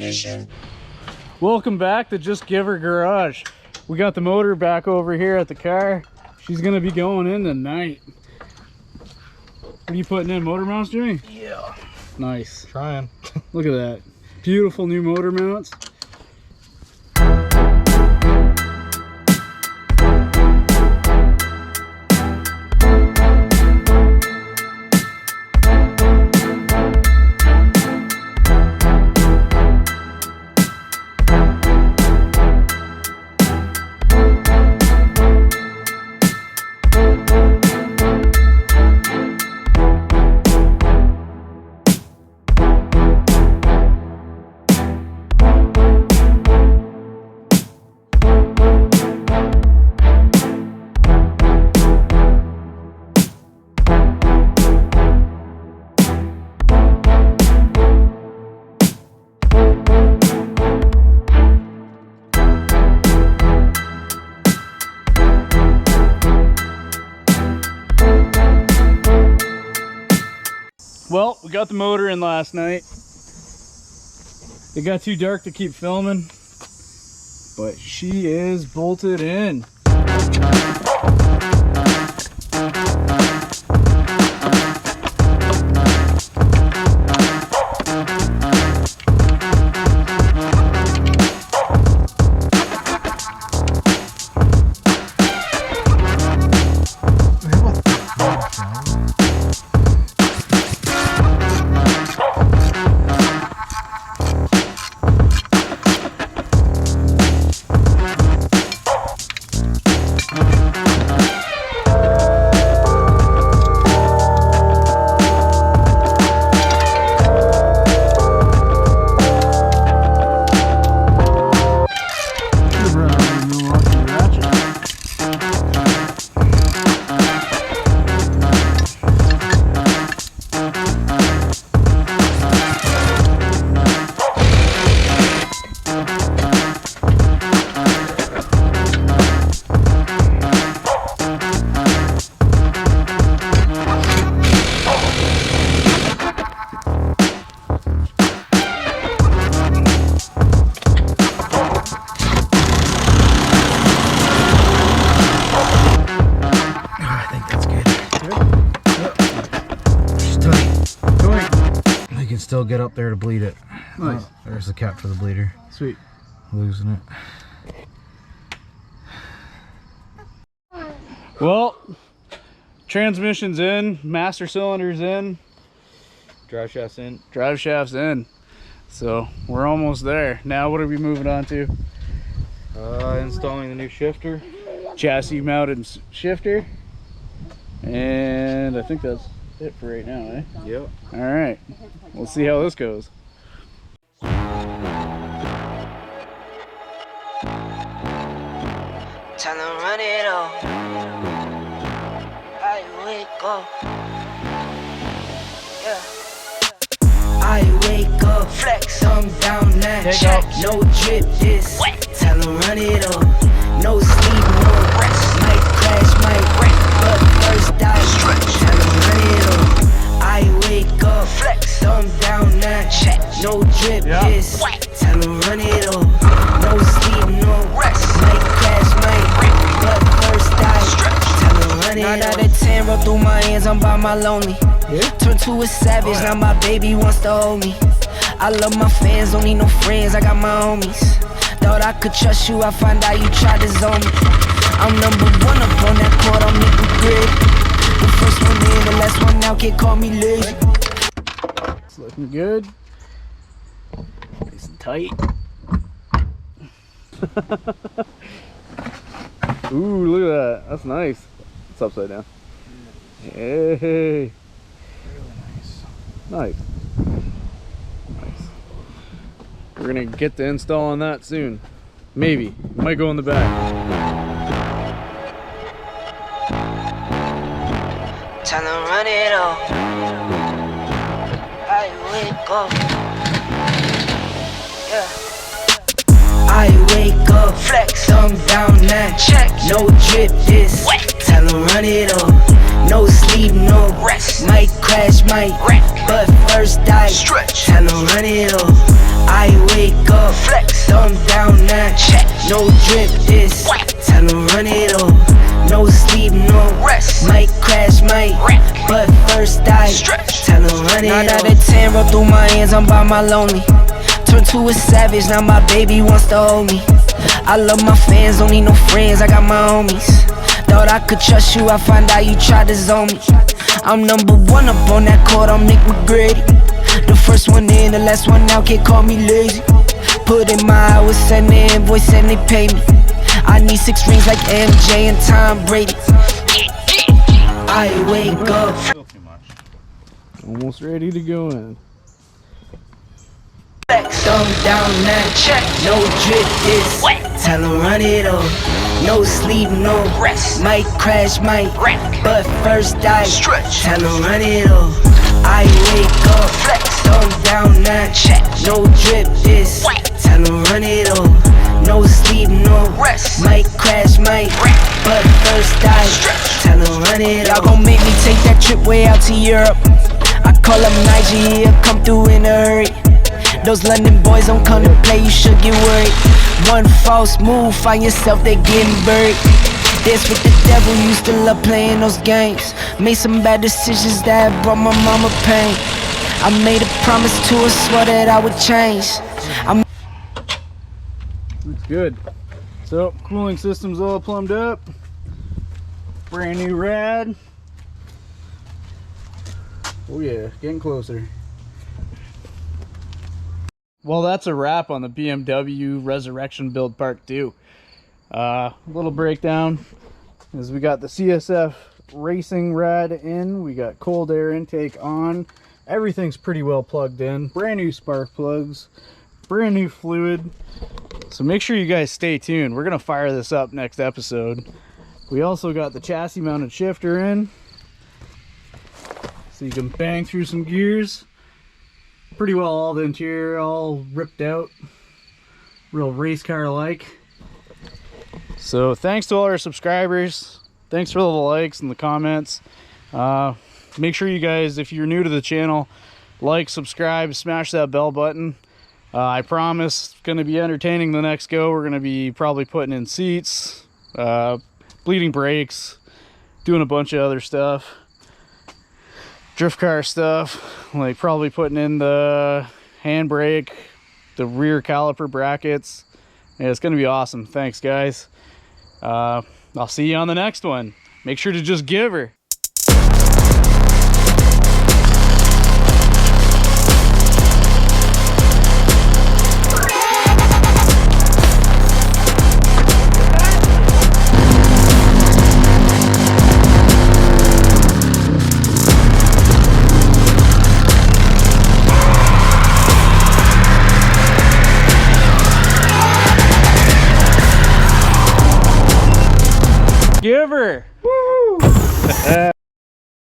transmission. Welcome back to Just Give Her Garage. We got the motor back over here at the car. She's gonna be going in tonight. What are you putting in, motor mounts, Jimmy? Yeah. Nice. Trying. Look at that. Beautiful new motor mounts. Well, we got the motor in last night. It got too dark to keep filming, but she is bolted in. Still get up there to bleed it. Nice. Oh, there's the cap for the bleeder. Sweet. Losing it. Well, transmission's in, master cylinder's in, Drive shaft's in. drive shaft's in. So we're almost there. Now what are we moving on to? Installing the new shifter. Chassis mounted shifter. And I think that's it for right now, eh? Yep. All right, we'll see how this goes. Time to run it all. I wake up. Yeah. I wake up, flex, thumb down that check. No drip, this. Tell them run it up. No sleep, no rest. Might crash, might wreck, but first I stretch. Tell them run it up. I wake up, flex, thumb down that check. No drip, this. Tell them run it up. No sleep, no rest. Might crash, might wreck, but first I stretch. Tell them run it up. 9 out of 10 roll through my hands, I'm by my lonely. Turn to a savage, now my baby wants to hold me. I love my fans, don't need no friends, I got my homies. Thought I could trust you, I find out you tried to zone me. I'm number one up on that court, I'm making grid. The first one in, the last one out, can't call me lazy. It's looking good. Nice and tight. Ooh, look at that. That's nice. It's upside down. Hey. Nice. Nice. We're gonna get the install on that soon. Maybe. Might go in the back. Time to run it all. I wake up. Yeah. I wake up, flex, thumb down that check. No drip, this. Tell them run it up. No sleep, no rest. Might crash, might wreck, but first I stretch. Tell them run it up. I wake up, flex, thumb down now, check. No drip this, tell him run it up. No sleep, no rest, might crash, might wreck. But first I stretch, tell him run it up. 9 out of 10 roll through my hands, I'm by my lonely. Turned to a savage, now my baby wants to hold me. I love my fans, don't need no friends, I got my homies. Thought I could trust you, I find out you tried to zone me. I'm number one up on that court, I'm Nick McGrady. The first one in, the last one out, can't call me lazy. Put in my hours, send the invoice and they pay me. I need 6 rings like MJ and Tom Brady. I wake up. Almost ready to go in. Thumb down now, check. No drip this, tell him run it up. No sleep, no rest, might crash, might wreck. But first I stretch, tell him run it up. I wake up, flex, thumb down now, check. No drip this, tell him run it up. No sleep, no rest, might crash, might wreck. But first I stretch, tell him run it up. Y'all gon' make me take that trip way out to Europe. I call up Nigeria, come through in a hurry. Those London boys don't come to play, you should get worried. One false move, find yourself, they getting buried. That's what the devil used to love playing those games. Made some bad decisions that brought my mama pain. I made a promise to her, swore that I would change. Looks good. So, cooling system's all plumbed up. Brand new rad. Oh yeah, getting closer. Well, that's a wrap on the BMW Resurrection build part 2. A little breakdown is we got the CSF racing rad in, we got cold air intake on, everything's pretty well plugged in, brand new spark plugs, brand new fluid. So make sure you guys stay tuned. We're gonna fire this up next episode. We also got the chassis mounted shifter in, so you can bang through some gears. Pretty well all the interior, all ripped out, real race car like. So thanks to all our subscribers, thanks for all the likes and the comments. Make sure you guys, if you're new to the channel, like, subscribe, smash that bell button. I promise it's going to be entertaining the next go. We're going to be probably putting in seats, bleeding brakes, doing a bunch of other stuff. Drift car stuff, like probably putting in the handbrake, the rear caliper brackets. Yeah, it's gonna be awesome. Thanks guys. I'll see you on the next one. Make sure to just give her. Give her. Woo!